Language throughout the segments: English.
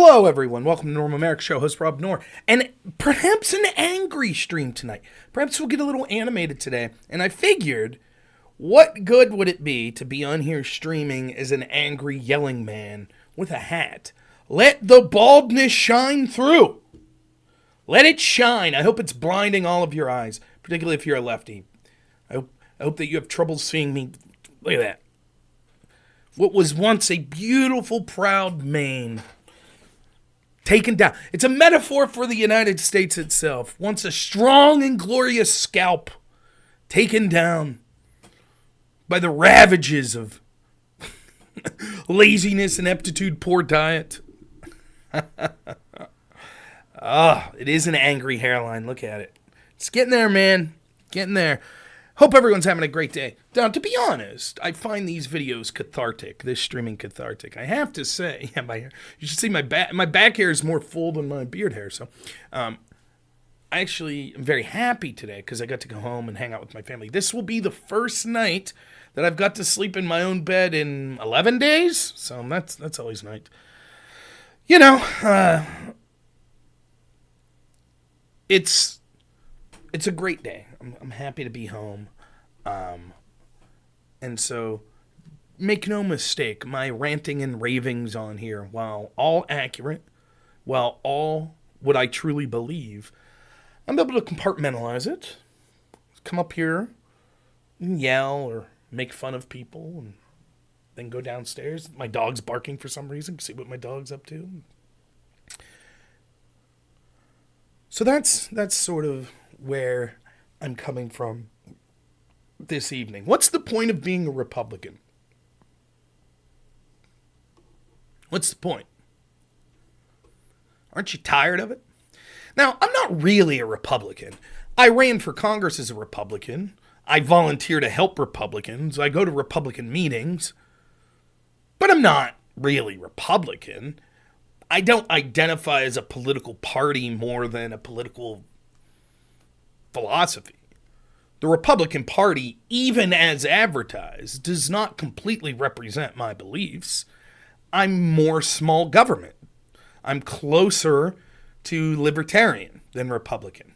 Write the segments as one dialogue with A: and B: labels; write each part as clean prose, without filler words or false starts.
A: Hello, everyone. Welcome to Normal America Show. Host Rob Noerr. And perhaps an angry stream tonight. Perhaps we'll get a little animated today. And I figured, what good would it be to be on here streaming as an angry, yelling man with a hat? Let the baldness shine through. Let it shine. I hope it's blinding all of your eyes, particularly if you're a lefty. I hope that you have trouble seeing me. Look at that. What was once a beautiful, proud mane taken down. It's a metaphor for the United States itself. Once a strong and glorious scalp taken down by the ravages of laziness, ineptitude, poor diet. It is an angry hairline. Look at it. It's getting there, man. Getting there. Hope everyone's having a great day. Now, to be honest, I find these videos cathartic, this streaming cathartic. I have to say, you should see my back hair is more full than my beard hair. So I actually am very happy today because I got to go home and hang out with my family. This will be the first night that I've got to sleep in my own bed in 11 days. So that's always nice. You know, it's a great day. I'm happy to be home. And so, make no mistake, my ranting and ravings on here, while all accurate, while all what I truly believe, I'm able to compartmentalize it, come up here and yell or make fun of people, and then go downstairs. My dog's barking for some reason. See what my dog's up to. So that's sort of where I'm coming from this evening. What's the point of being a Republican? What's the point? Aren't you tired of it? Now, I'm not really a Republican. I ran for Congress as a Republican. I volunteer to help Republicans. I go to Republican meetings. But I'm not really Republican. I don't identify as a political party more than a political philosophy. The Republican Party, even as advertised, does not completely represent my beliefs. I'm more small government. I'm closer to libertarian than Republican.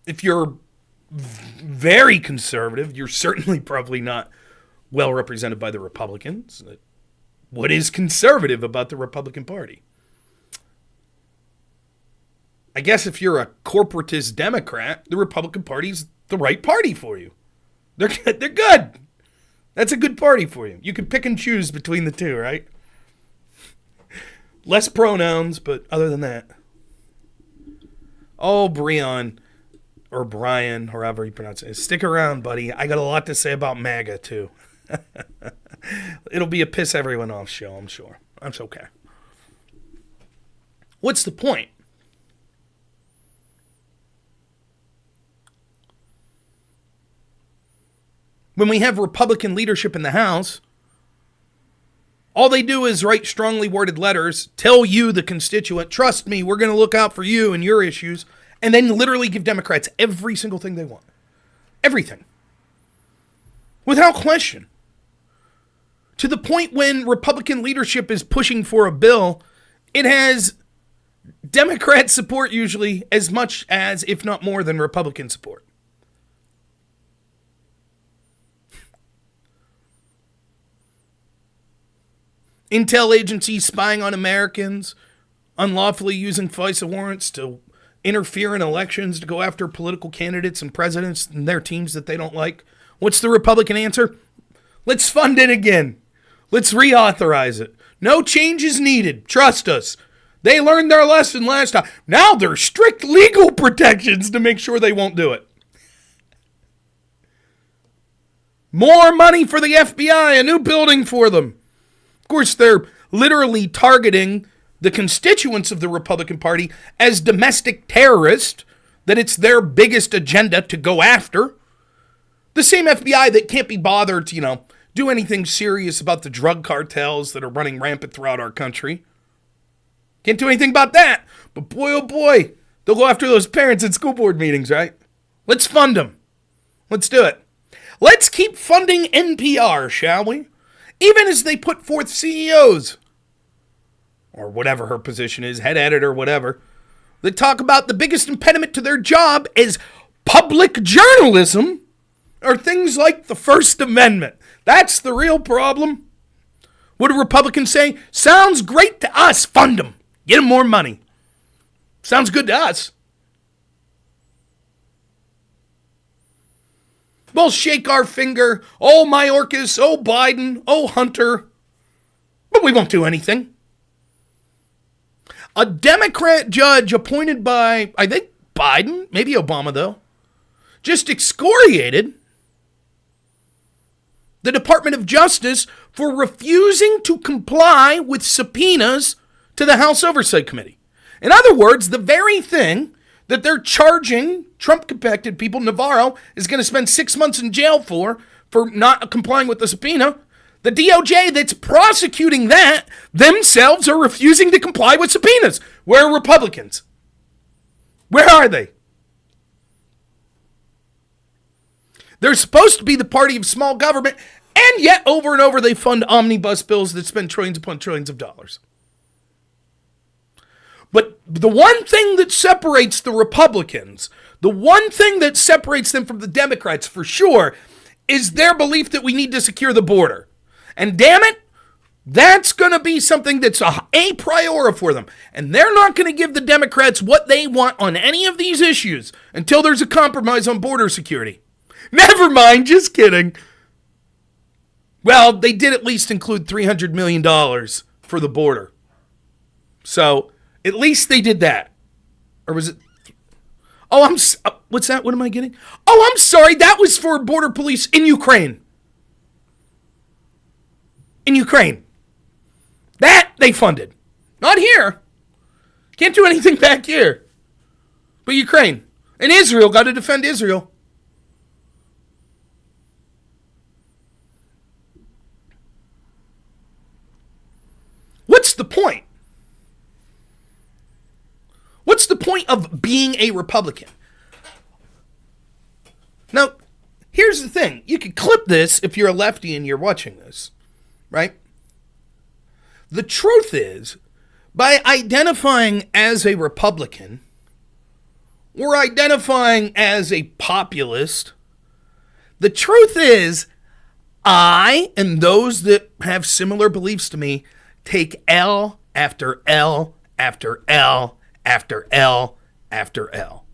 A: If you're very conservative, you're certainly probably not well represented by the Republicans. What is conservative about the Republican Party? I guess if you're a corporatist Democrat, the Republican Party's the right party for you. They're good. That's a good party for you. You can pick and choose between the two, right? Less pronouns, but other than that. Oh, Brian, or Brian, however you pronounce it. Stick around, buddy. I got a lot to say about MAGA, too. It'll be a piss everyone off show, I'm sure. That's okay. What's the point? When we have Republican leadership in the House, all they do is write strongly worded letters, tell you, the constituent, trust me, we're going to look out for you and your issues, and then literally give Democrats every single thing they want. Everything. Without question. To the point when Republican leadership is pushing for a bill, it has Democrat support usually as much as, if not more than, Republican support. Intel agencies spying on Americans, unlawfully using FISA warrants to interfere in elections, to go after political candidates and presidents and their teams that they don't like. What's the Republican answer? Let's fund it again. Let's reauthorize it. No change is needed. Trust us. They learned their lesson last time. Now there's strict legal protections to make sure they won't do it. More money for the FBI, a new building for them. Of course, they're literally targeting the constituents of the Republican Party as domestic terrorists, that it's their biggest agenda to go after. The same FBI that can't be bothered to, do anything serious about the drug cartels that are running rampant throughout our country. Can't do anything about that. But boy, oh boy, they'll go after those parents at school board meetings, right? Let's fund them. Let's do it. Let's keep funding NPR, shall we? even as they put forth CEOs, or whatever her position is, head editor, whatever, that talk about the biggest impediment to their job is public journalism, or things like the First Amendment. That's the real problem. What do Republicans say? Sounds great to us. Fund them. Get them more money. Sounds good to us. We'll shake our finger. Oh, Mayorkas. Oh, Biden. Oh, Hunter. But we won't do anything. A Democrat judge appointed by, I think, Biden, maybe Obama, though, just excoriated the Department of Justice for refusing to comply with subpoenas to the House Oversight Committee. In other words, the very thing that they're charging Trump-compacted people, Navarro, is going to spend 6 months in jail for not complying with the subpoena. The DOJ that's prosecuting that themselves are refusing to comply with subpoenas. Where are Republicans? Where are they? They're supposed to be the party of small government, and yet over and over they fund omnibus bills that spend trillions upon trillions of dollars. But the one thing that separates the Republicans, the one thing that separates them from the Democrats for sure, is their belief that we need to secure the border. And damn it, that's going to be something that's a priority for them. And they're not going to give the Democrats what they want on any of these issues until there's a compromise on border security. Never mind, just kidding. Well, they did at least include $300 million for the border. So at least they did that. Or was it? Oh, what's that? What am I getting? Oh, I'm sorry. That was for border police in Ukraine. In Ukraine. That they funded. Not here. Can't do anything back here. But Ukraine. And Israel, got to defend Israel. What's the point? What's the point of being a Republican? Now, here's the thing. You can clip this if you're a lefty and you're watching this, right? The truth is, by identifying as a Republican or identifying as a populist, the truth is, I and those that have similar beliefs to me take L after L after L after L after L.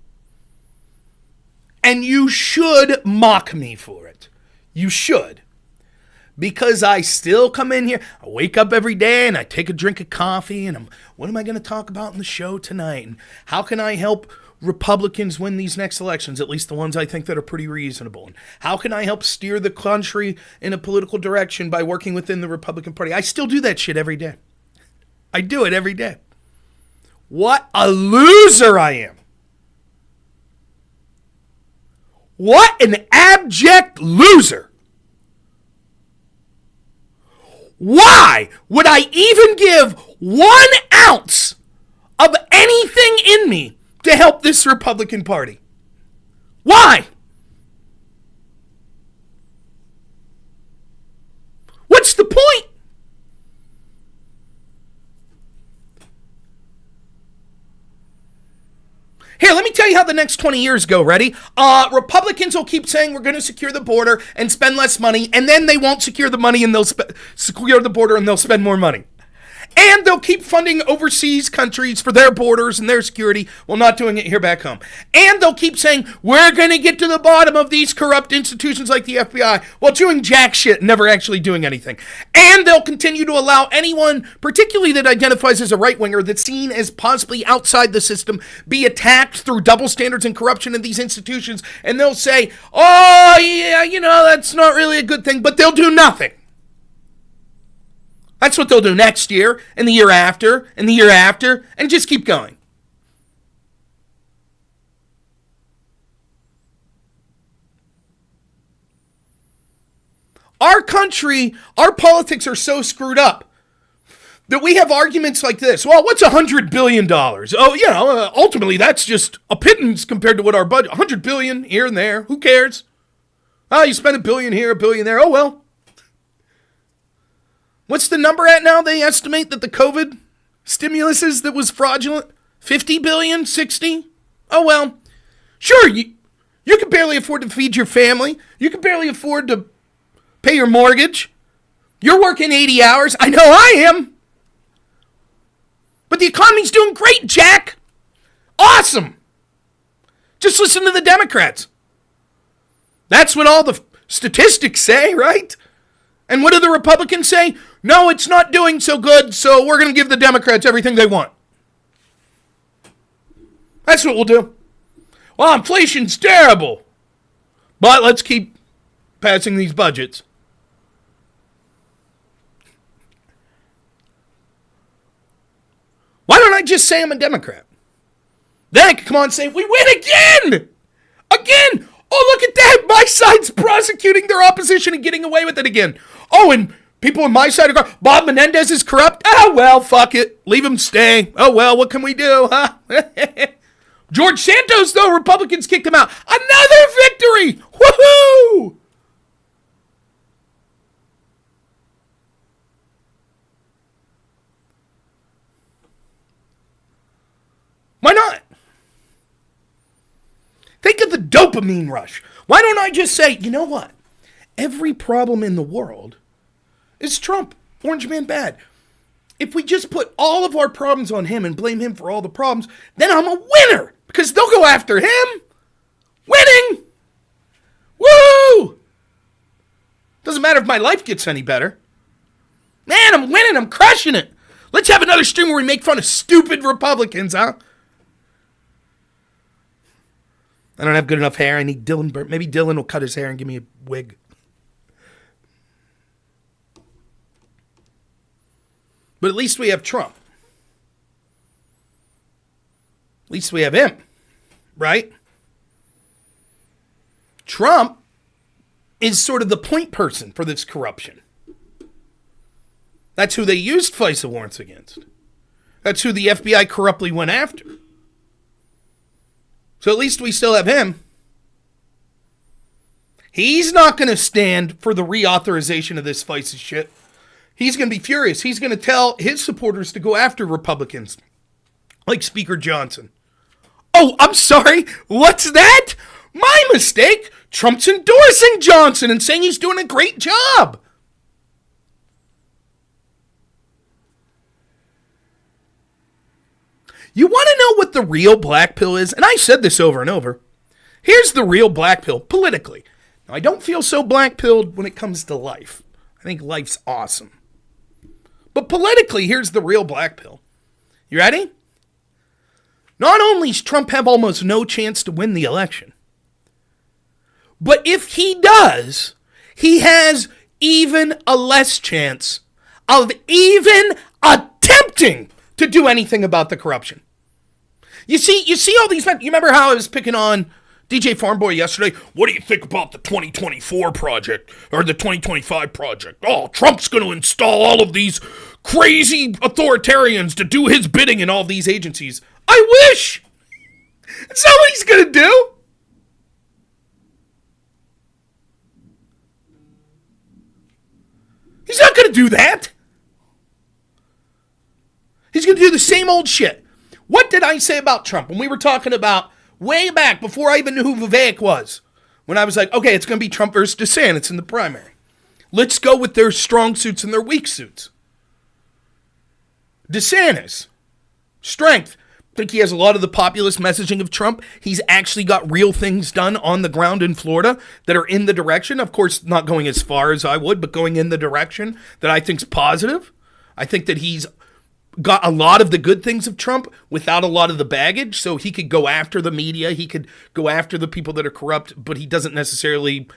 A: And you should mock me for it. You should. Because I still come in here, I wake up every day and I take a drink of coffee and what am I going to talk about in the show tonight? And how can I help Republicans win these next elections, at least the ones I think that are pretty reasonable? And how can I help steer the country in a political direction by working within the Republican Party? I still do that shit every day. I do it every day. What a loser I am. What an abject loser. Why would I even give 1 ounce of anything in me to help this Republican Party? Why? What's the point? Here, let me tell you how the next 20 years go. Ready? Republicans will keep saying we're going to secure the border and spend less money, and then they won't secure the money and they'll secure the border and they'll spend more money. And they'll keep funding overseas countries for their borders and their security while not doing it here back home. And they'll keep saying, we're going to get to the bottom of these corrupt institutions like the FBI while doing jack shit and never actually doing anything. And they'll continue to allow anyone, particularly that identifies as a right-winger, that's seen as possibly outside the system, be attacked through double standards and corruption in these institutions. And they'll say, oh, yeah, that's not really a good thing, but they'll do nothing. That's what they'll do next year, and the year after, and the year after, and just keep going. Our country, our politics are so screwed up that we have arguments like this. Well, what's $100 billion? Oh, ultimately that's just a pittance compared to what our budget, $100 billion here and there. Who cares? Oh, you spend $1 billion here, $1 billion there. Oh, well. What's the number at now? They estimate that the COVID stimulus is that was fraudulent? 50 billion? 60? Oh, well. Sure, you can barely afford to feed your family. You can barely afford to pay your mortgage. You're working 80 hours. I know I am. But the economy's doing great, Jack. Awesome. Just listen to the Democrats. That's what all the statistics say, right? And what do the Republicans say? No, it's not doing so good, so we're going to give the Democrats everything they want. That's what we'll do. Well, inflation's terrible. But let's keep passing these budgets. Why don't I just say I'm a Democrat? Then I can come on and say, we win again! Again! Oh, look at that! My side's prosecuting their opposition and getting away with it again. Oh, and people on my side are going, Bob Menendez is corrupt? Oh, well, fuck it. Leave him stay. Oh, well, what can we do, huh? George Santos, though, Republicans kicked him out. Another victory! Woohoo! Why not? Think of the dopamine rush. Why don't I just say, you know what? Every problem in the world is Trump. Orange man bad. If we just put all of our problems on him and blame him for all the problems, then I'm a winner. Because they'll go after him. Winning! Woo! Doesn't matter if my life gets any better. Man, I'm winning. I'm crushing it. Let's have another stream where we make fun of stupid Republicans, huh? I don't have good enough hair. I need Dylan. Maybe Dylan will cut his hair and give me a wig. But at least we have Trump. At least we have him, right? Trump is sort of the point person for this corruption. That's who they used FISA warrants against. That's who the FBI corruptly went after. So at least we still have him. He's not going to stand for the reauthorization of this FISA shit. He's going to be furious. He's going to tell his supporters to go after Republicans, like Speaker Johnson. Oh, I'm sorry. What's that? My mistake. Trump's endorsing Johnson and saying he's doing a great job. You want to know what the real black pill is? And I said this over and over. Here's the real black pill politically. Now, I don't feel so black-pilled when it comes to life. I think life's awesome. But politically, here's the real black pill. You ready? Not only does Trump have almost no chance to win the election, but if he does, he has even a less chance of even attempting to do anything about the corruption. You see all these men. You remember how I was picking on DJ Farmboy yesterday? What do you think about the 2024 project or the 2025 project? Oh, Trump's going to install all of these crazy authoritarians to do his bidding in all these agencies. I wish. That's not what he's going to do. He's not going to do that. He's going to do the same old shit. What did I say about Trump when we were talking about way back before I even knew who Vivek was? When I was like, okay, it's going to be Trump versus DeSantis in the primary. Let's go with their strong suits and their weak suits. DeSantis, strength. I think he has a lot of the populist messaging of Trump. He's actually got real things done on the ground in Florida that are in the direction, of course, not going as far as I would, but going in the direction that I think's positive. I think that he's got a lot of the good things of Trump without a lot of the baggage, so he could go after the media, he could go after the people that are corrupt, but he doesn't necessarily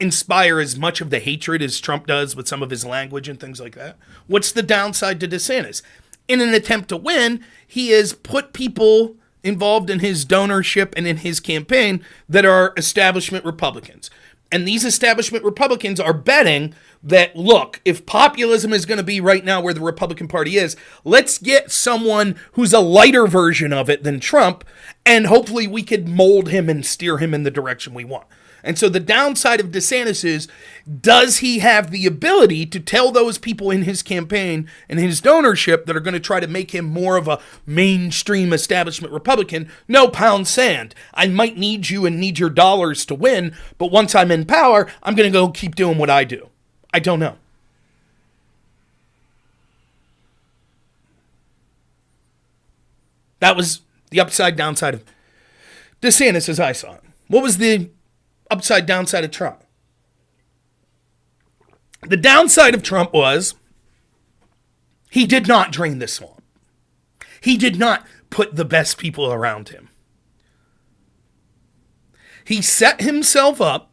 A: inspire as much of the hatred as Trump does with some of his language and things like that. What's the downside to DeSantis? In an attempt to win, he has put people involved in his donorship and in his campaign that are establishment Republicans. And these establishment Republicans are betting that, look, if populism is going to be right now where the Republican Party is, let's get someone who's a lighter version of it than Trump, and hopefully we could mold him and steer him in the direction we want. And so the downside of DeSantis is, does he have the ability to tell those people in his campaign and his donorship that are going to try to make him more of a mainstream establishment Republican, no, pound sand. I might need you and need your dollars to win, but once I'm in power, I'm going to go keep doing what I do. I don't know. That was the upside downside of DeSantis as I saw it. What was the upside downside of Trump? The downside of Trump was he did not drain the swamp. He did not put the best people around him. He set himself up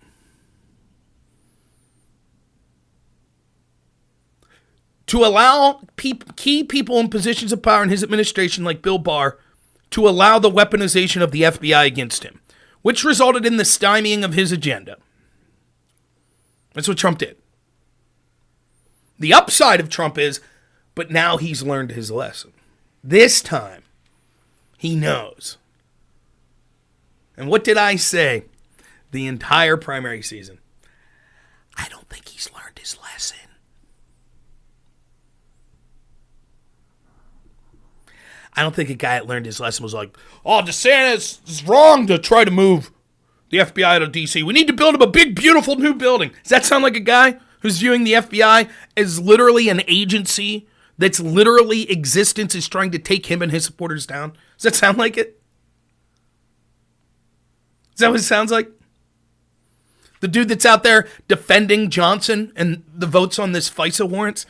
A: to allow key people in positions of power in his administration, like Bill Barr, to allow the weaponization of the FBI against him, which resulted in the stymieing of his agenda. That's what Trump did. The upside of Trump is, but now he's learned his lesson. This time, he knows. And what did I say the entire primary season? I don't think he's learned his lesson. I don't think a guy that learned his lesson was like, oh, DeSantis is wrong to try to move the FBI out of D.C. We need to build him a big, beautiful new building. Does that sound like a guy who's viewing the FBI as literally an agency that's literally existence is trying to take him and his supporters down? Does that sound like it? Is that what it sounds like? The dude that's out there defending Johnson and the votes on this FISA warrants?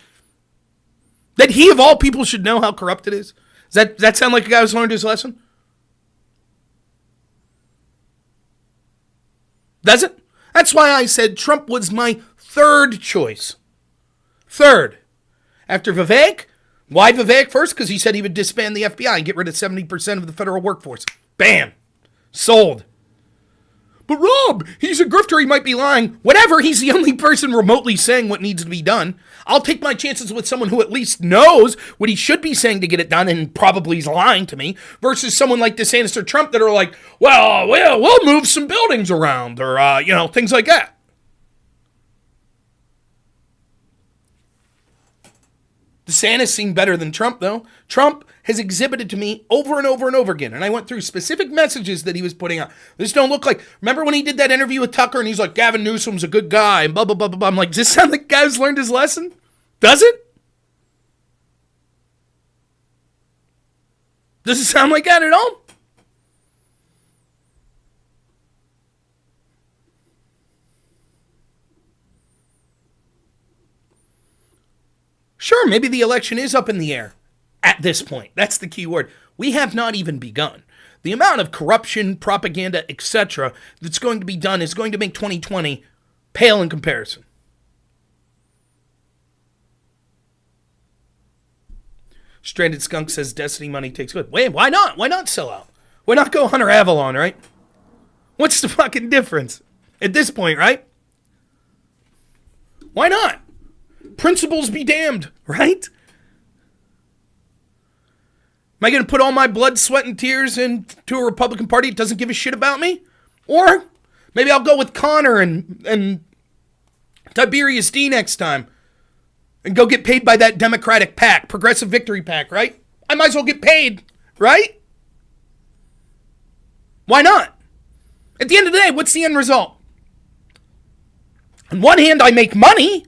A: That he of all people should know how corrupt it is? Does that sound like a guy who's learned his lesson? Does it? That's why I said Trump was my third choice. Third. After Vivek. Why Vivek first? Because he said he would disband the FBI and get rid of 70% of the federal workforce. Bam. Sold. But Rob, he's a grifter, he might be lying. Whatever, he's the only person remotely saying what needs to be done. I'll take my chances with someone who at least knows what he should be saying to get it done and probably is lying to me, versus someone like DeSantis or Trump that are like, well, we'll move some buildings around, or, things like that. DeSantis seemed better than Trump, though. Trump has exhibited to me over and over and over again, and I went through specific messages that he was putting out. This don't look like... Remember when he did that interview with Tucker, and he's like, Gavin Newsom's a good guy, and blah, blah, blah, blah, blah. I'm like, does this sound like the guy's learned his lesson? Does it? Does it sound like that at all? Sure, maybe the election is up in the air at this point. That's the key word. We have not even begun. The amount of corruption, propaganda, etc. that's going to be done is going to make 2020 pale in comparison. Stranded Skunk says Destiny money takes good. Wait, why not? Why not sell out? Why not go Hunter Avalon, right? What's the fucking difference at this point, right? Why not? Principles be damned, right? Am I going to put all my blood, sweat, and tears into a Republican Party that doesn't give a shit about me? Or maybe I'll go with Connor and Tiberius D next time and go get paid by that Democratic PAC, Progressive Victory PAC, right? I might as well get paid, right? Why not? At the end of the day, what's the end result? On one hand, I make money,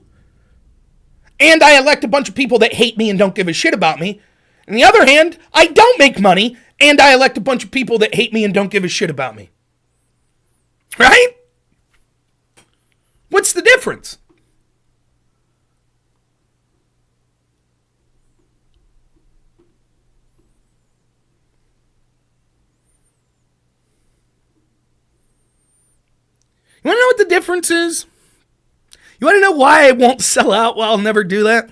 A: and I elect a bunch of people that hate me and don't give a shit about me. On the other hand, I don't make money, and I elect a bunch of people that hate me and don't give a shit about me. Right? What's the difference? You want to know what the difference is? You want to know why I won't sell out? Well, I'll never do that.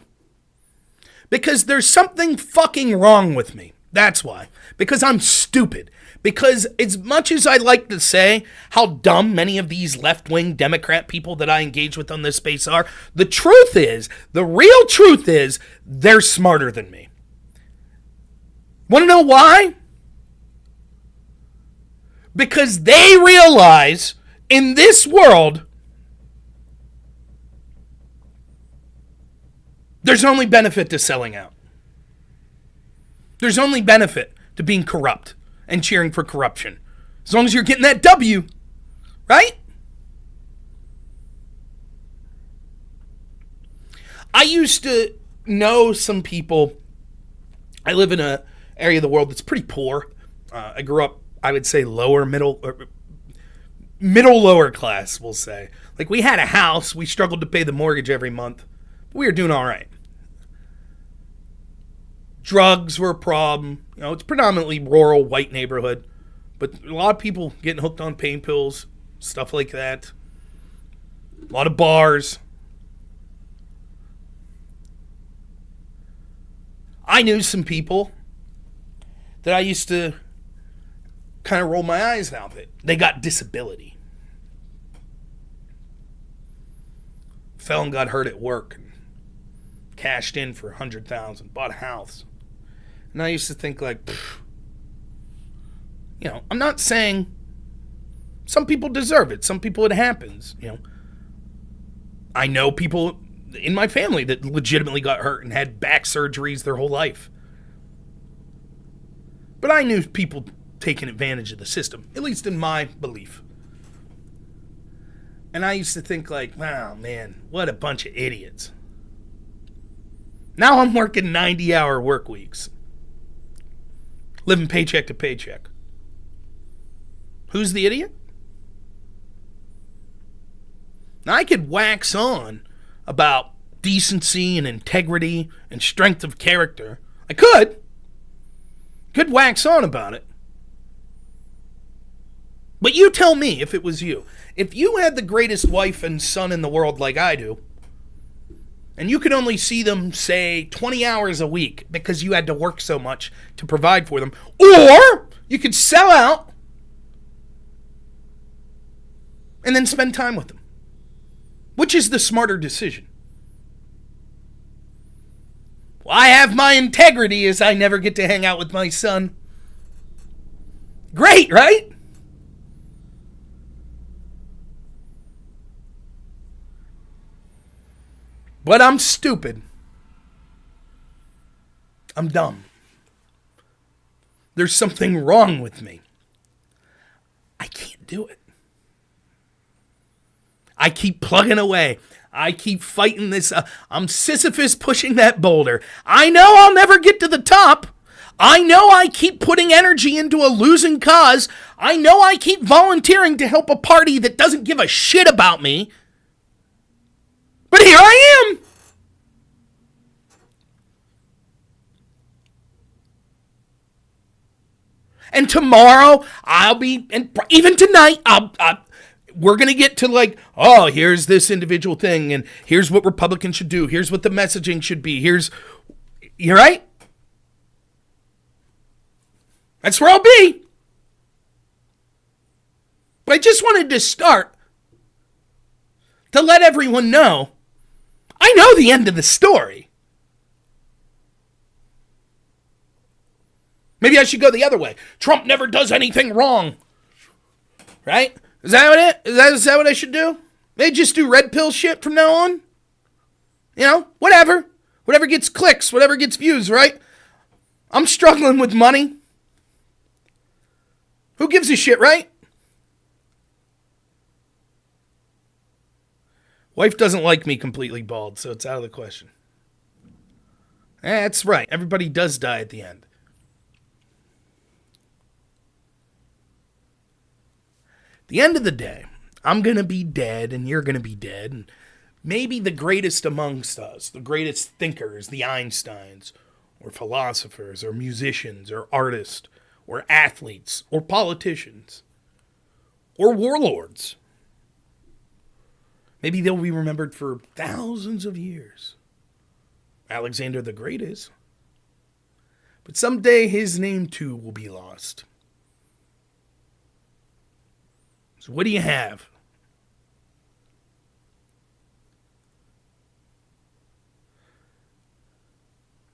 A: Because there's something fucking wrong with me. That's why. Because I'm stupid. Because as much as I like to say how dumb many of these left-wing Democrat people that I engage with on this space are, the real truth is, they're smarter than me. Want to know why? Because they realize in this world, there's only benefit to selling out. There's only benefit to being corrupt and cheering for corruption. As long as you're getting that W, right? I used to know some people. I live in an area of the world that's pretty poor. I grew up, I would say, middle lower class, we'll say. Like, we had a house. We struggled to pay the mortgage every month. But we were doing all right. Drugs were a problem. You know, it's predominantly rural, white neighborhood. But a lot of people getting hooked on pain pills, stuff like that. A lot of bars. I knew some people that I used to kind of roll my eyes out at. They got disability. Fell and got hurt at work and cashed in for $100,000, bought a house. And I used to think like, you know, I'm not saying some people deserve it. Some people it happens, you know. I know people in my family that legitimately got hurt and had back surgeries their whole life. But I knew people taking advantage of the system, at least in my belief. And I used to think like, wow, man, what a bunch of idiots. Now I'm working 90-hour work weeks. Living paycheck to paycheck. Who's the idiot? Now I could wax on about decency and integrity and strength of character. I could wax on about it. But you tell me if it was you. If you had the greatest wife and son in the world like I do, and you could only see them, say, 20 hours a week because you had to work so much to provide for them, or you could sell out and then spend time with them. Which is the smarter decision? Well, I have my integrity as I never get to hang out with my son. Great, right? But I'm stupid. I'm dumb. There's something wrong with me. I can't do it. I keep plugging away. I keep fighting this. I'm Sisyphus pushing that boulder. I know I'll never get to the top. I know I keep putting energy into a losing cause. I know I keep volunteering to help a party that doesn't give a shit about me. But here I am. And tomorrow I'll be, and even tonight, we're going to get to like, oh, here's this individual thing, and here's what Republicans should do. Here's what the messaging should be. You're right? That's where I'll be. But I just wanted to start to let everyone know, I know the end of the story. Maybe I should go the other way. Trump never does anything wrong. Right? Is that what I should do? They just do red pill shit from now on? You know, whatever. Whatever gets clicks, whatever gets views, right? I'm struggling with money. Who gives a shit, right? Wife doesn't like me completely bald, so it's out of the question. That's right. Everybody does die at the end. At the end of the day, I'm going to be dead and you're going to be dead. And maybe the greatest amongst us, the greatest thinkers, the Einsteins, or philosophers, or musicians, or artists, or athletes, or politicians, or warlords. Maybe they'll be remembered for thousands of years. Alexander the Great is. But someday his name too will be lost. So what do you have?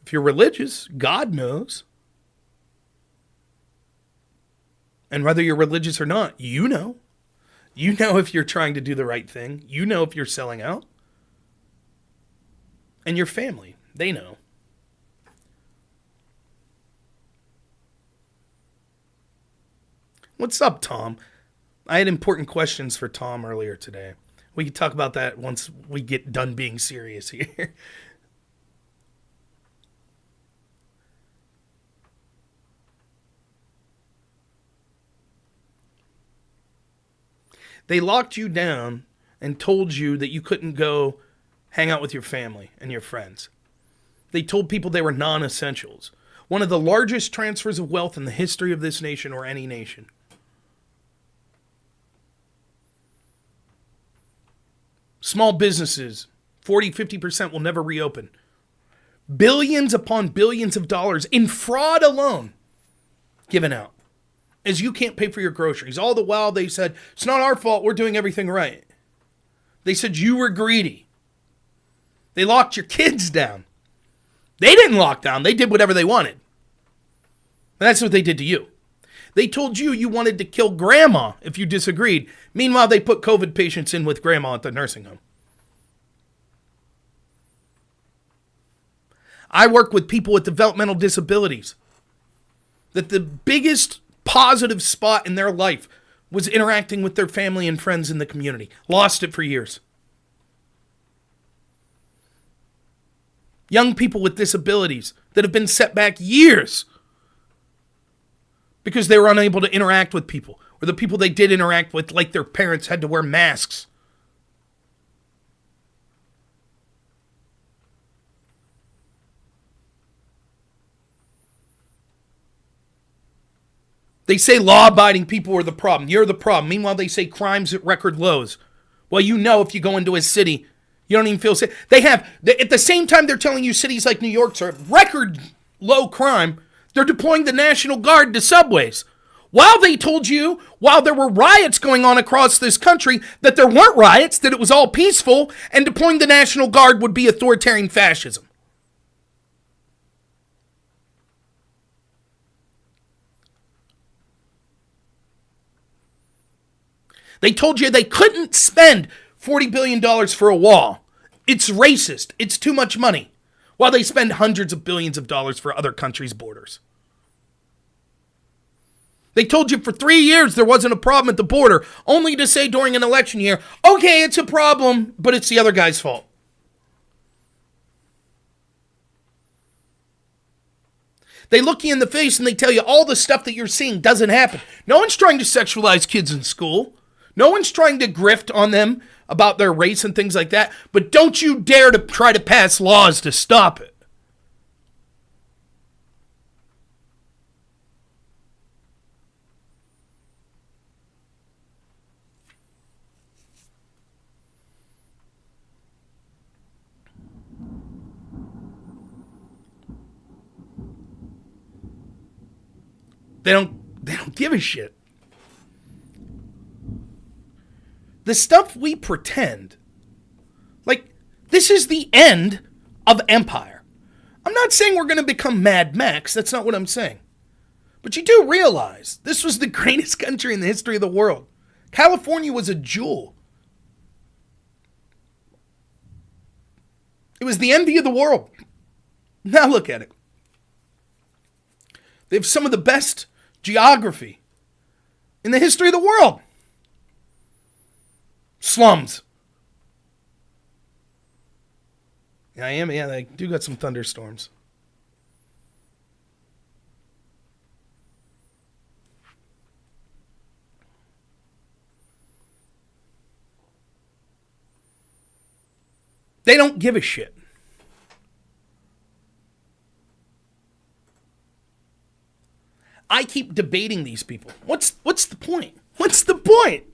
A: If you're religious, God knows. And whether you're religious or not, you know. You know if you're trying to do the right thing. You know if you're selling out. And your family, they know. What's up, Tom? I had important questions for Tom earlier today. We can talk about that once we get done being serious here. They locked you down and told you that you couldn't go hang out with your family and your friends. They told people they were non-essentials. One of the largest transfers of wealth in the history of this nation or any nation. Small businesses, 40-50% will never reopen. Billions upon billions of dollars in fraud alone given out. As you can't pay for your groceries. All the while they said, it's not our fault, we're doing everything right. They said you were greedy. They locked your kids down. They didn't lock down, they did whatever they wanted. And that's what they did to you. They told you you wanted to kill grandma if you disagreed. Meanwhile, they put COVID patients in with grandma at the nursing home. I work with people with developmental disabilities. That the biggest positive spot in their life was interacting with their family and friends in the community. Lost it for years. Young people with disabilities that have been set back years because they were unable to interact with people, or the people they did interact with, like their parents, had to wear masks. They say law-abiding people are the problem. You're the problem. Meanwhile, they say crime's at record lows. Well, you know if you go into a city, you don't even feel safe. At the same time they're telling you cities like New York are at record low crime, they're deploying the National Guard to subways. While they told you, while there were riots going on across this country, that there weren't riots, that it was all peaceful, and deploying the National Guard would be authoritarian fascism. They told you they couldn't spend $40 billion for a wall. It's racist. It's too much money. While they spend hundreds of billions of dollars for other countries' borders. They told you for 3 years there wasn't a problem at the border, only to say during an election year, okay, it's a problem, but it's the other guy's fault. They look you in the face and they tell you all the stuff that you're seeing doesn't happen. No one's trying to sexualize kids in school. No one's trying to grift on them about their race and things like that. But don't you dare to try to pass laws to stop it. They don't give a shit. The stuff we pretend, like, this is the end of empire. I'm not saying we're going to become Mad Max. That's not what I'm saying. But you do realize this was the greatest country in the history of the world. California was a jewel. It was the envy of the world. Now look at it. They have some of the best geography in the history of the world. Slums. Yeah, they do got some thunderstorms. They don't give a shit. I keep debating these people. What's the point? What's the point?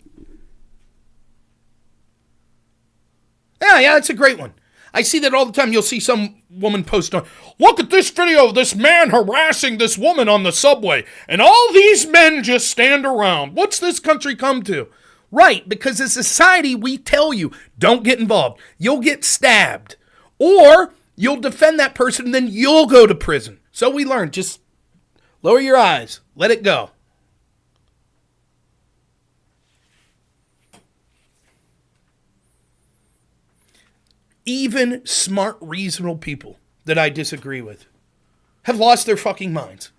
A: Yeah, it's a great one. I see that all the time. You'll see some woman post on, look at this video of this man harassing this woman on the subway, and all these men just stand around. What's this country come to? Right, because as society, we tell you, don't get involved. You'll get stabbed. Or you'll defend that person, and then you'll go to prison. So we learn, just lower your eyes. Let it go. Even smart, reasonable people that I disagree with have lost their fucking minds.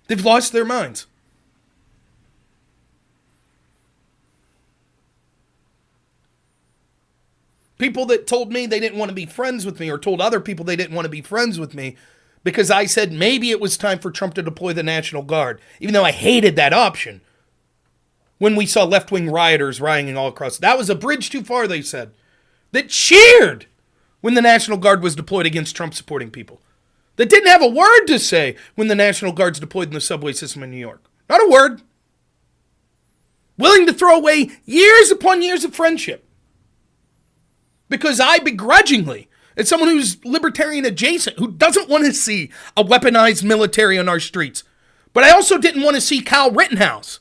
A: They've lost their minds. People that told me they didn't want to be friends with me, or told other people they didn't want to be friends with me because I said maybe it was time for Trump to deploy the National Guard, even though I hated that option. When we saw left-wing rioters rioting all across, that was a bridge too far, they said. That cheered when the National Guard was deployed against Trump-supporting people. That didn't have a word to say when the National Guard's deployed in the subway system in New York. Not a word. Willing to throw away years upon years of friendship. Because I begrudgingly, as someone who's libertarian adjacent, who doesn't want to see a weaponized military on our streets, but I also didn't want to see Kyle Rittenhouse.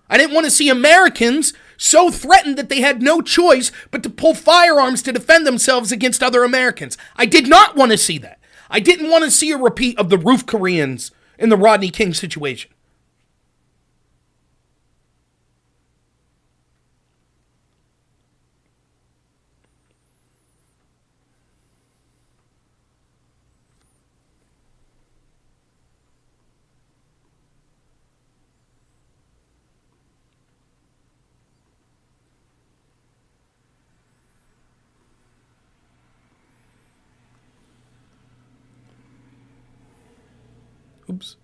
A: I didn't want to see Americans so threatened that they had no choice but to pull firearms to defend themselves against other Americans. I did not want to see that. I didn't want to see a repeat of the roof Koreans in the Rodney King situation. Oops.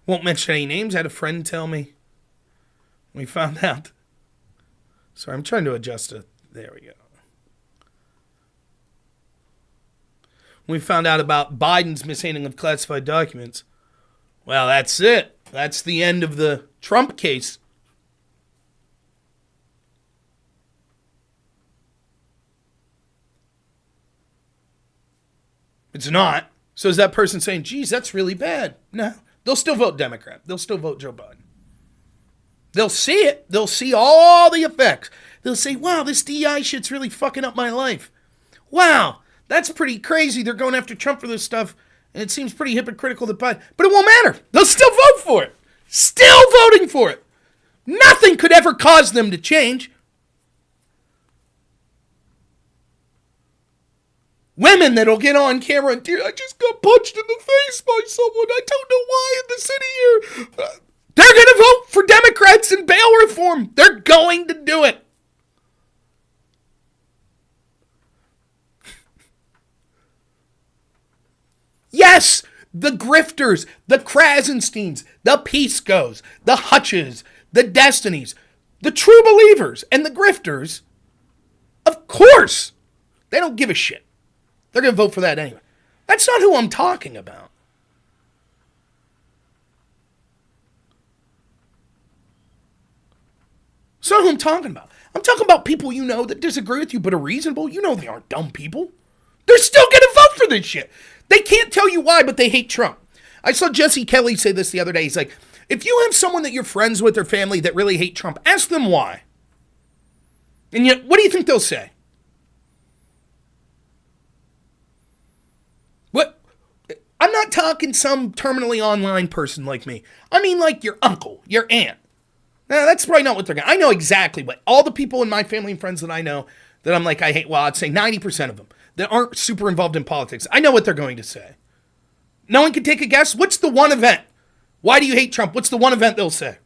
A: Won't mention any names. I had a friend tell me. We found out. Sorry, I'm trying to adjust it. There we go. We found out about Biden's mishandling of classified documents. Well, that's it. That's the end of the Trump case. It's not. So is that person saying, geez, that's really bad? No. They'll still vote Democrat. They'll still vote Joe Biden. They'll see it. They'll see all the effects. They'll say, wow, this DEI shit's really fucking up my life. Wow. That's pretty crazy. They're going after Trump for this stuff, and it seems pretty hypocritical to Biden. But it won't matter. They'll still vote for it. Still voting for it. Nothing could ever cause them to change. Women that'll get on camera and I just got punched in the face by someone. I don't know why in the city here. They're going to vote for Democrats and bail reform. They're going to do it. Yes, the grifters, the Krasensteins, the Piscos, the Hutches, the Destinies, the true believers, and the grifters, of course, they don't give a shit. They're going to vote for that anyway. That's not who I'm talking about. That's not who I'm talking about. I'm talking about people you know that disagree with you but are reasonable. You know they aren't dumb people. They're still going to vote for this shit. They can't tell you why, but they hate Trump. I saw Jesse Kelly say this the other day. He's like, if you have someone that you're friends with or family that really hate Trump, ask them why. And yet, what do you think they'll say? What? I'm not talking some terminally online person like me. I mean like your uncle, your aunt. Now, that's probably not what they're going to. I know exactly what all the people in my family and friends that I know that I'm like, I hate, well, I'd say 90% of them that aren't super involved in politics. I know what they're going to say. No one can take a guess. What's the one event? Why do you hate Trump? What's the one event they'll say?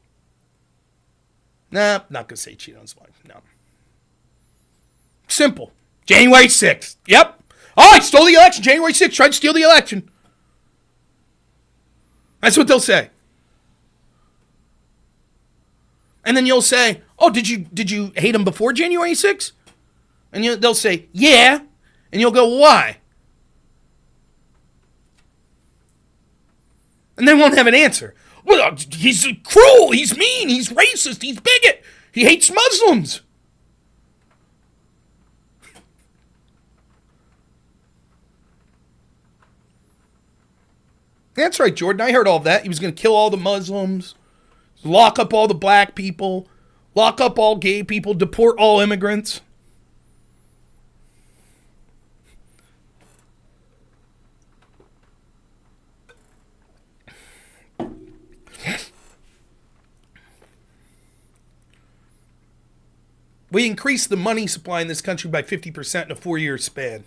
A: Nah, not going to say cheat on his wife. No. Simple. January 6th. Yep. Oh, I stole the election. January 6th, tried to steal the election. That's what they'll say. And then you'll say, oh, did you hate him before January 6th? And they'll say, yeah. And you'll go, why? And they won't have an answer. Well, he's cruel, he's mean, he's racist, he's bigot, he hates Muslims. That's right, Jordan. I heard all of that. He was going to kill all the Muslims, lock up all the black people, lock up all gay people, deport all immigrants. We increased the money supply in this country by 50% in a 4-year span.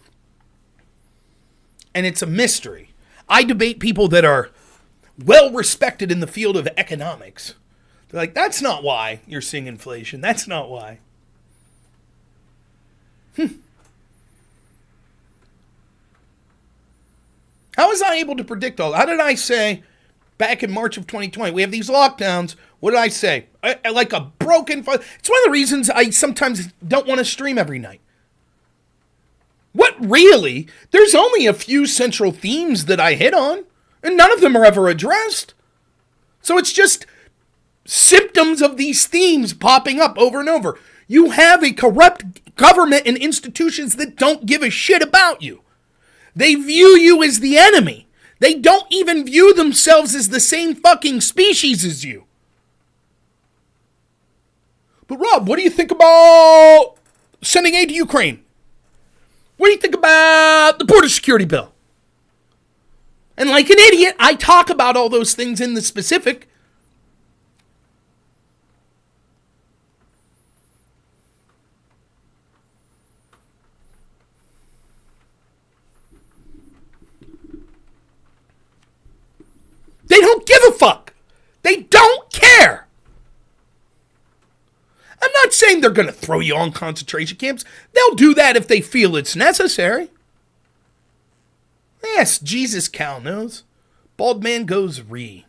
A: And it's a mystery. I debate people that are well respected in the field of economics. They're like, that's not why you're seeing inflation. That's not why. How was I able to predict all that? How did I say back in March of 2020, we have these lockdowns? What did I say? I like a broken... It's one of the reasons I sometimes don't want to stream every night. What really? There's only a few central themes that I hit on, and none of them are ever addressed. So it's just symptoms of these themes popping up over and over. You have a corrupt government and institutions that don't give a shit about you. They view you as the enemy. They don't even view themselves as the same fucking species as you. But Rob, what do you think about sending aid to Ukraine? What do you think about the border security bill? And like an idiot, I talk about all those things in the specific. They don't give a fuck. They don't care. I'm not saying they're going to throw you on concentration camps. They'll do that if they feel it's necessary. Yes, Jesus cow knows. Bald man goes ree.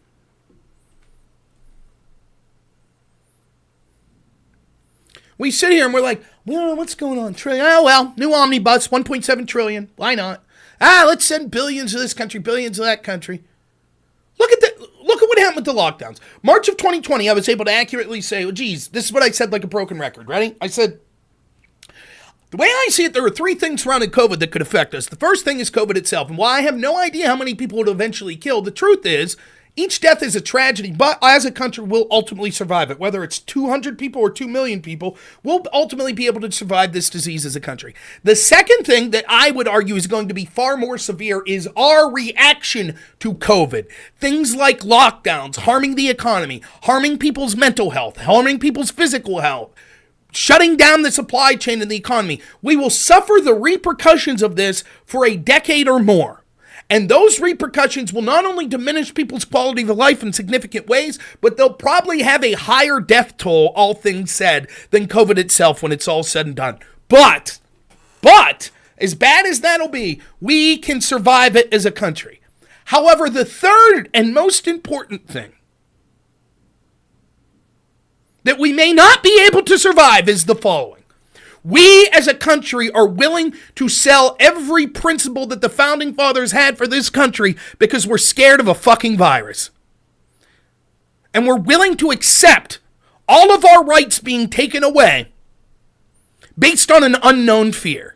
A: We sit here and we're like, well, what's going on? Oh, well, new omnibus, 1.7 trillion. Why not? Let's send billions to this country, billions to that country. Look at what happened with the lockdowns. March of 2020, I was able to accurately say, well, geez, this is what I said like a broken record. Ready? I said, the way I see it, there are 3 things surrounding COVID that could affect us. The first thing is COVID itself. And while I have no idea how many people it eventually kill, the truth is, each death is a tragedy, but as a country, we'll ultimately survive it. Whether it's 200 people or 2 million people, we'll ultimately be able to survive this disease as a country. The second thing that I would argue is going to be far more severe is our reaction to COVID. Things like lockdowns, harming the economy, harming people's mental health, harming people's physical health, shutting down the supply chain and the economy. We will suffer the repercussions of this for a decade or more. And those repercussions will not only diminish people's quality of life in significant ways, but they'll probably have a higher death toll, all things said, than COVID itself when it's all said and done. But, as bad as that'll be, we can survive it as a country. However, the third and most important thing that we may not be able to survive is the following. We as a country are willing to sell every principle that the founding fathers had for this country because we're scared of a fucking virus. And we're willing to accept all of our rights being taken away based on an unknown fear.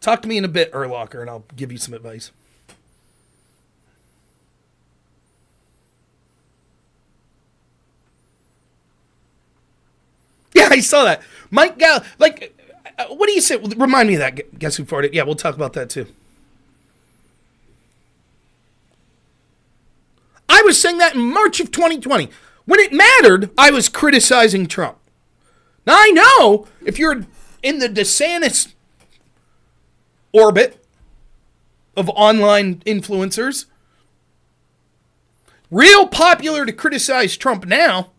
A: Talk to me in a bit, Erlocker, and I'll give you some advice. Yeah, I saw that. Mike Gallagher, what do you say? Remind me of that. Guess who farted? Yeah, we'll talk about that too. I was saying that in March of 2020. When it mattered, I was criticizing Trump. Now, I know if you're in the DeSantis orbit of online influencers, real popular to criticize Trump now.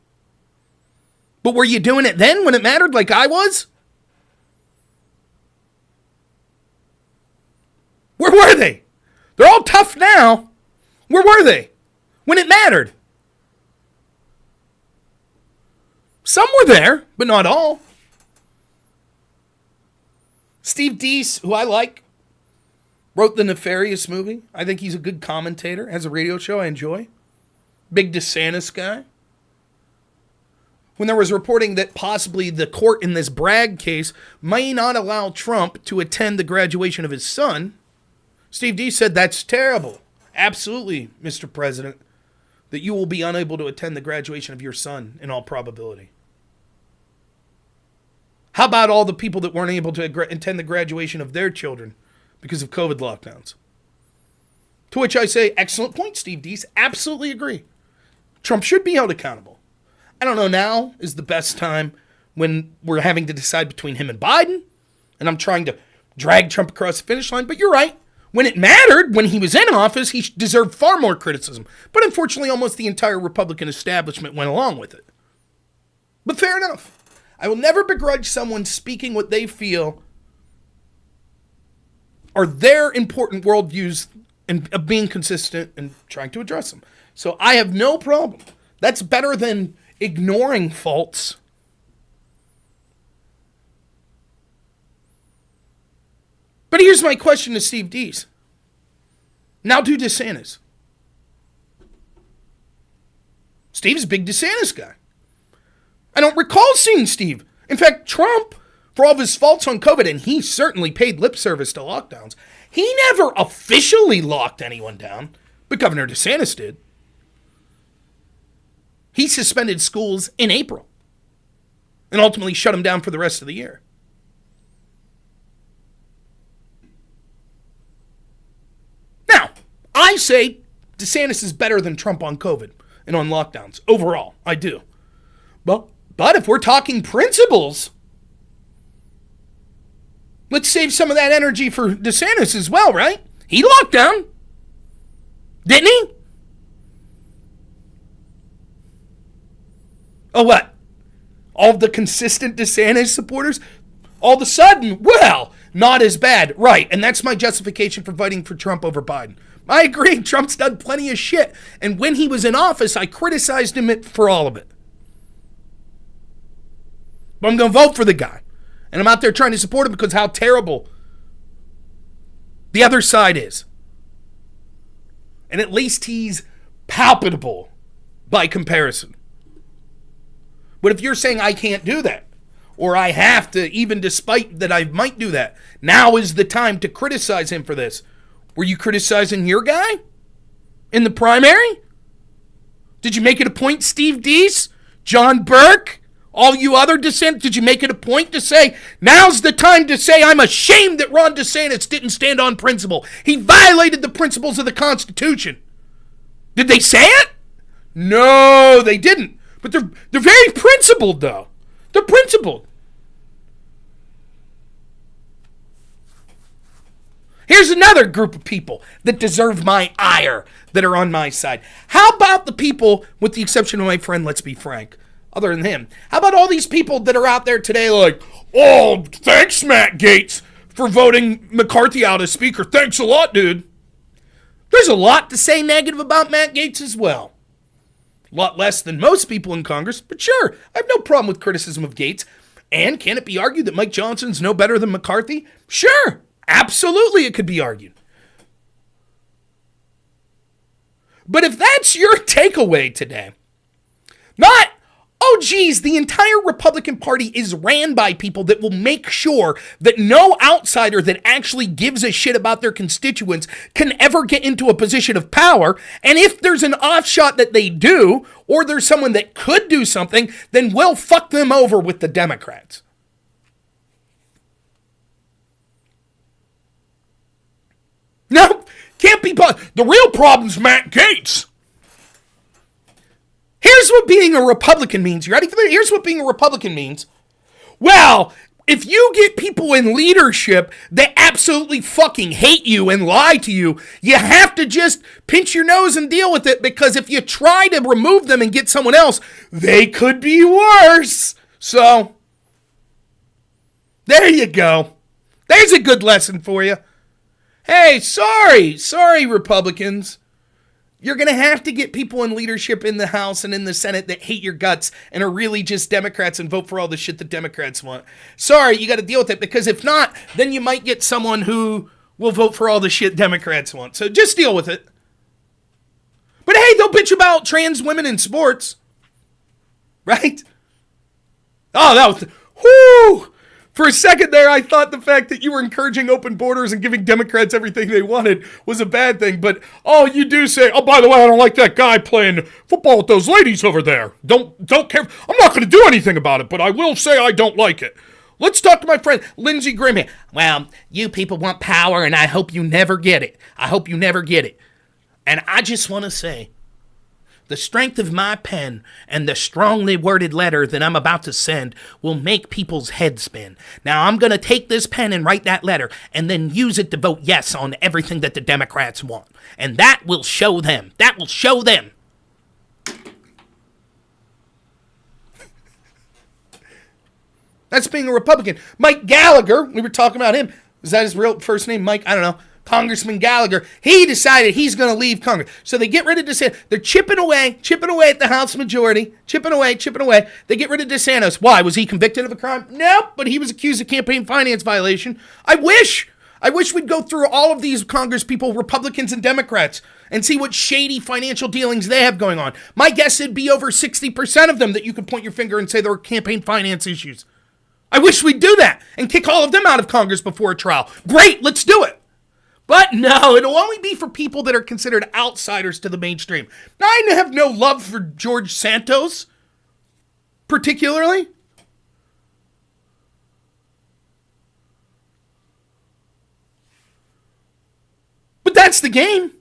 A: But were you doing it then when it mattered like I was? Where were they? They're all tough now. Where were they? when it mattered. Some were there, but not all. Steve Deese, who I like, wrote the Nefarious movie. I think he's a good commentator, has a radio show I enjoy. Big DeSantis guy. When there was reporting that possibly the court in this Bragg case may not allow Trump to attend the graduation of his son, Steve Deese said, that's terrible. Absolutely, Mr. President, that you will be unable to attend the graduation of your son in all probability. How about all the people that weren't able to attend the graduation of their children because of COVID lockdowns? To which I say, excellent point, Steve Deese. Absolutely agree. Trump should be held accountable. I don't know, now is the best time when we're having to decide between him and Biden, and I'm trying to drag Trump across the finish line, but you're right. When it mattered, when he was in office, he deserved far more criticism. But unfortunately, almost the entire Republican establishment went along with it. But fair enough. I will never begrudge someone speaking what they feel are their important worldviews and of being consistent and trying to address them. So I have no problem. That's better than ignoring faults. But here's my question to Steve Deese. Now to DeSantis. Steve's a big DeSantis guy. I don't recall seeing Steve. In fact, Trump, for all of his faults on COVID, and he certainly paid lip service to lockdowns, he never officially locked anyone down, but Governor DeSantis did. He suspended schools in April and ultimately shut them down for the rest of the year. Now, I say DeSantis is better than Trump on COVID and on lockdowns. Overall, I do. But if we're talking principles, let's save some of that energy for DeSantis as well, right? He locked down. Didn't he? Oh, what? All the consistent DeSantis supporters? All of a sudden, well, not as bad. Right, and that's my justification for voting for Trump over Biden. I agree, Trump's done plenty of shit. And when he was in office, I criticized him for all of it. But I'm going to vote for the guy. And I'm out there trying to support him because how terrible the other side is. And at least he's palpable by comparison. But if you're saying I can't do that, or I have to, even despite that I might do that, now is the time to criticize him for this. Were you criticizing your guy in the primary? Did you make it a point, Steve Deese, John Burke, all you other DeSantis, did you make it a point to say, now's the time to say I'm ashamed that Ron DeSantis didn't stand on principle. He violated the principles of the Constitution. Did they say it? No, they didn't. But they're very principled, though. They're principled. Here's another group of people that deserve my ire that are on my side. How about the people, with the exception of my friend, let's be frank, other than him, how about all these people that are out there today like, oh, thanks, Matt Gaetz, for voting McCarthy out as Speaker. Thanks a lot, dude. There's a lot to say negative about Matt Gaetz as well. A lot less than most people in Congress, but sure, I have no problem with criticism of Gaetz. And can it be argued that Mike Johnson's no better than McCarthy? Sure, absolutely it could be argued. But if that's your takeaway today, not, oh geez, the entire Republican Party is ran by people that will make sure that no outsider that actually gives a shit about their constituents can ever get into a position of power. And if there's an offshot that they do, or there's someone that could do something, then we'll fuck them over with the Democrats. No, can't be. The real problem's Matt Gaetz. Here's what being a Republican means. You ready for that? Here's what being a Republican means. Well, if you get people in leadership that absolutely fucking hate you and lie to you, you have to just pinch your nose and deal with it, because if you try to remove them and get someone else, they could be worse. So, there you go. There's a good lesson for you. Hey, sorry, Republicans. You're going to have to get people in leadership in the House and in the Senate that hate your guts and are really just Democrats and vote for all the shit that Democrats want. Sorry, you got to deal with it, because if not, then you might get someone who will vote for all the shit Democrats want. So just deal with it. But hey, they'll bitch about trans women in sports. Right? Oh, that was... Whoo! For a second there, I thought the fact that you were encouraging open borders and giving Democrats everything they wanted was a bad thing. But, oh, you do say, oh, by the way, I don't like that guy playing football with those ladies over there. Don't care. I'm not going to do anything about it, but I will say I don't like it. Let's talk to my friend Lindsey Graham here. Well, you people want power, and I hope you never get it. I hope you never get it. And I just want to say, the strength of my pen and the strongly worded letter that I'm about to send will make people's heads spin. Now, I'm going to take this pen and write that letter and then use it to vote yes on everything that the Democrats want. And that will show them. That will show them. That's being a Republican. Mike Gallagher, we were talking about him. Is that his real first name, Mike? I don't know. Congressman Gallagher, he decided he's going to leave Congress. So they get rid of DeSantis. They're chipping away at the House majority. Chipping away. They get rid of DeSantis. Why? Was he convicted of a crime? Nope, but he was accused of campaign finance violation. I wish we'd go through all of these Congress people, Republicans and Democrats, and see what shady financial dealings they have going on. My guess it'd be over 60% of them that you could point your finger and say there were campaign finance issues. I wish we'd do that and kick all of them out of Congress before a trial. Great, let's do it. But no, it'll only be for people that are considered outsiders to the mainstream. Now, I have no love for George Santos, particularly. But that's the game.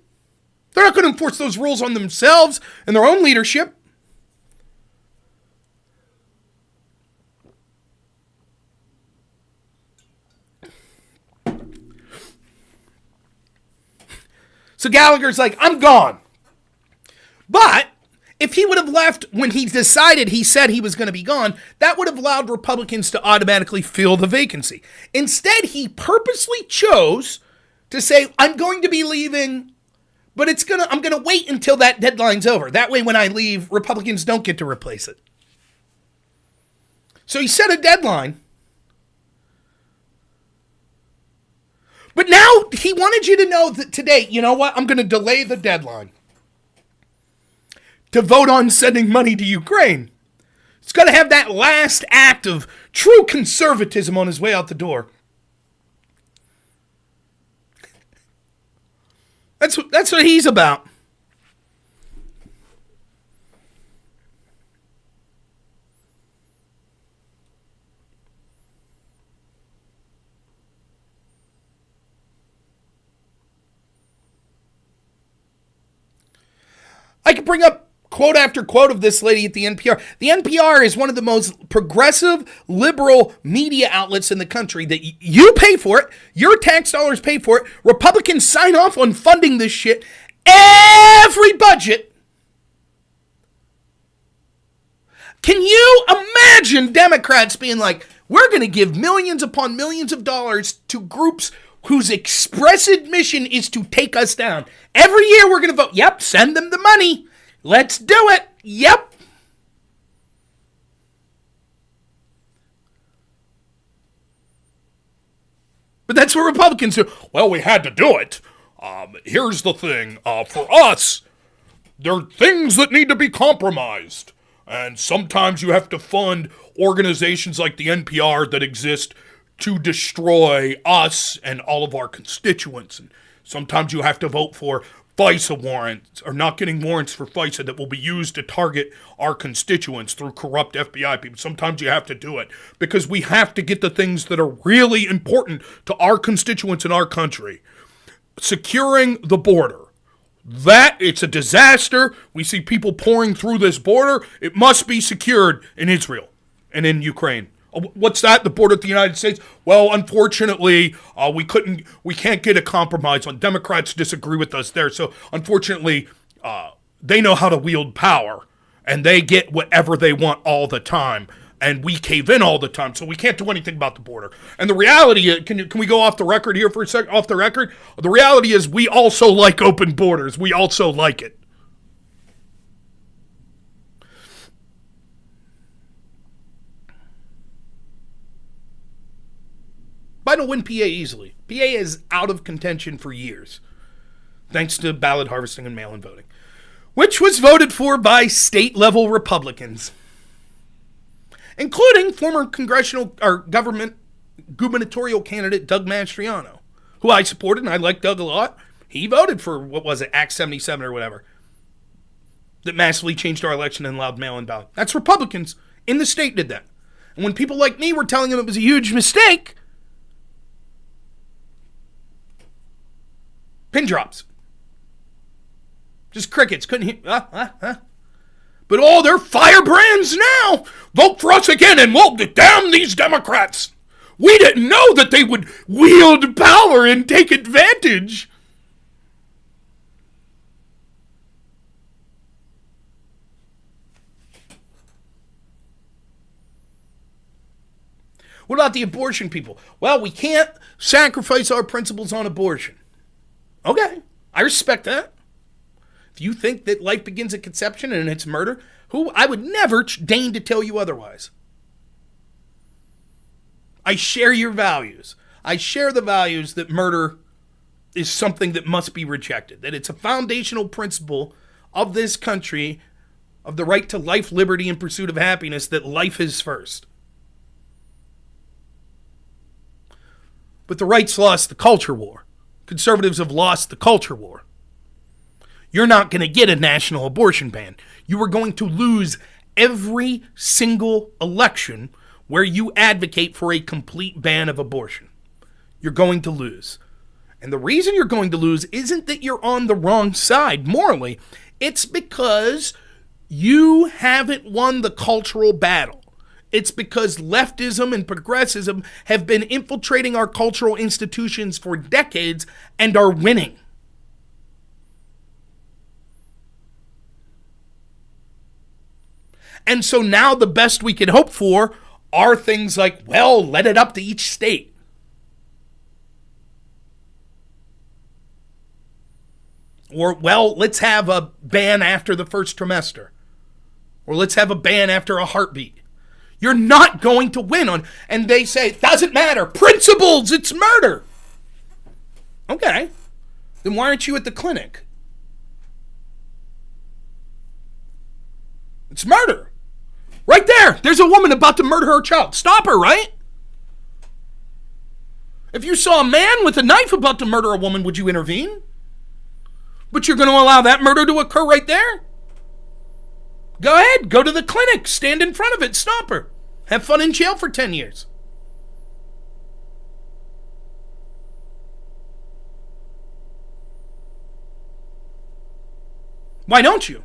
A: They're not going to enforce those rules on themselves and their own leadership. So Gallagher's like, I'm gone. But if he would have left when he decided he said he was going to be gone, that would have allowed Republicans to automatically fill the vacancy. Instead, he purposely chose to say, I'm going to be leaving, but I'm going to wait until that deadline's over. That way, when I leave, Republicans don't get to replace it. So he set a deadline. But now he wanted you to know that today, you know what? I'm going to delay the deadline to vote on sending money to Ukraine. It's got to have that last act of true conservatism on his way out the door. That's what he's about. I could bring up quote after quote of this lady at the NPR. The NPR is one of the most progressive, liberal media outlets in the country that you pay for it. Your tax dollars pay for it. Republicans sign off on funding this shit every budget. Can you imagine Democrats being like, we're going to give millions upon millions of dollars to groups whose expressed mission is to take us down. Every year we're going to vote, yep, send them the money. Let's do it. Yep. But that's what Republicans do. Well, we had to do it. Here's the thing. For us, there are things that need to be compromised. And sometimes you have to fund organizations like the NPR that exist to destroy us and all of our constituents. And sometimes you have to vote for FISA warrants, or not getting warrants for FISA that will be used to target our constituents through corrupt FBI people. Sometimes you have to do it because we have to get the things that are really important to our constituents in our country. Securing the border. That, it's a disaster. We see people pouring through this border. It must be secured in Israel and in Ukraine. What's that? The border with the United States? Well, unfortunately, we can't get a compromise on. Democrats disagree with us there. So unfortunately, they know how to wield power and they get whatever they want all the time. And we cave in all the time. So we can't do anything about the border. And the reality is, can we go off the record here for a second? Off the record? The reality is we also like open borders. We also like it. Biden will win PA easily. PA is out of contention for years, thanks to ballot harvesting and mail-in voting, which was voted for by state-level Republicans, including former congressional or government gubernatorial candidate Doug Mastriano, who I supported, and I like Doug a lot. He voted for, what was it, Act 77 or whatever, that massively changed our election and allowed mail-in ballot. That's Republicans in the state did that. And when people like me were telling him it was a huge mistake, pin drops. Just crickets. Couldn't hear. But they're firebrands now. Vote for us again and we'll damn these Democrats. We didn't know that they would wield power and take advantage. What about the abortion people? Well, we can't sacrifice our principles on abortion. Okay, I respect that. If you think that life begins at conception and it's murder, I would never deign to tell you otherwise. I share your values. I share the values that murder is something that must be rejected, that it's a foundational principle of this country, of the right to life, liberty, and pursuit of happiness, that life is first. But the right's lost the culture war. Conservatives have lost the culture war. You're not going to get a national abortion ban. You are going to lose every single election where you advocate for a complete ban of abortion. You're going to lose. And the reason you're going to lose isn't that you're on the wrong side morally. It's because you haven't won the cultural battle. It's because leftism and progressivism have been infiltrating our cultural institutions for decades and are winning. And so now the best we can hope for are things like, well, let it up to each state. Or, well, let's have a ban after the first trimester. Or let's have a ban after a heartbeat. You're not going to win on, and they say, it doesn't matter. Principles, it's murder. Okay. Then why aren't you at the clinic? It's murder. Right there. There's a woman about to murder her child. Stop her, right? If you saw a man with a knife about to murder a woman, would you intervene? But you're going to allow that murder to occur right there? Go ahead. Go to the clinic. Stand in front of it. Stop her. Have fun in jail for 10 years. Why don't you?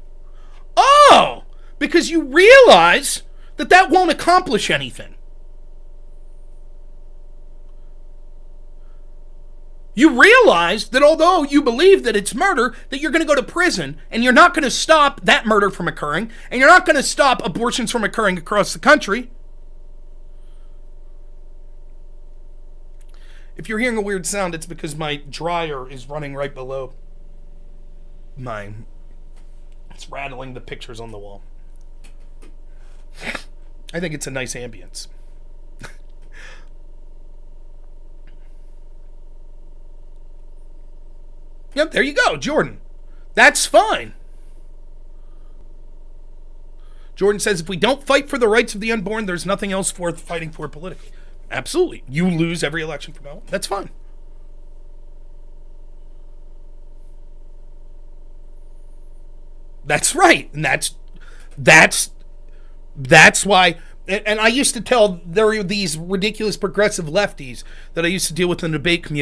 A: Oh, because you realize that that won't accomplish anything. You realize that although you believe that it's murder, that you're going to go to prison, and you're not going to stop that murder from occurring, and you're not going to stop abortions from occurring across the country. If you're hearing a weird sound, it's because my dryer is running right below mine. It's rattling the pictures on the wall. I think it's a nice ambience. Yep, there you go, Jordan. That's fine. Jordan says, if we don't fight for the rights of the unborn, there's nothing else worth fighting for politically. Absolutely. You lose every election from now on. That's fine. That's right. And that's why, and I used to tell, there are these ridiculous progressive lefties that I used to deal with in the debate community.